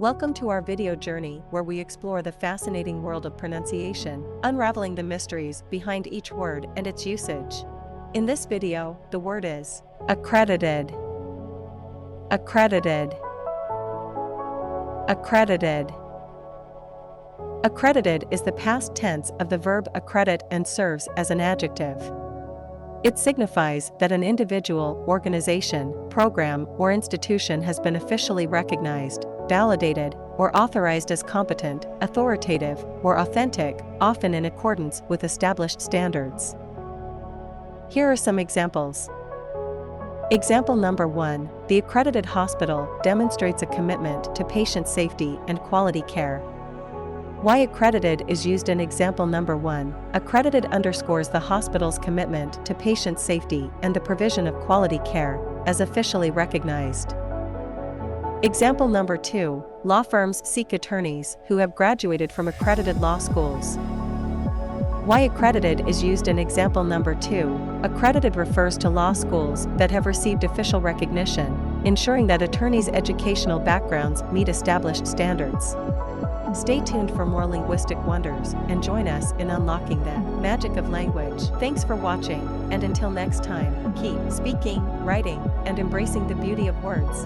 Welcome to our video journey where we explore the fascinating world of pronunciation, unraveling the mysteries behind each word and its usage. In this video, the word is accredited. Accredited. Accredited. Accredited is the past tense of the verb accredit and serves as an adjective. It signifies that an individual, organization, program, or institution has been officially recognized, validated, or authorized as competent, authoritative, or authentic, often in accordance with established standards. Here are some examples. Example number 1, the accredited hospital demonstrates a commitment to patient safety and quality care. Why accredited is used in example number 1. Accredited underscores the hospital's commitment to patient safety and the provision of quality care, as officially recognized. Example number 2, law firms seek attorneys who have graduated from accredited law schools. Why accredited is used in example number 2. Accredited refers to law schools that have received official recognition, ensuring that attorneys' educational backgrounds meet established standards. Stay tuned for more linguistic wonders and join us in unlocking the magic of language. Thanks for watching, and until next time, keep speaking, writing, and embracing the beauty of words.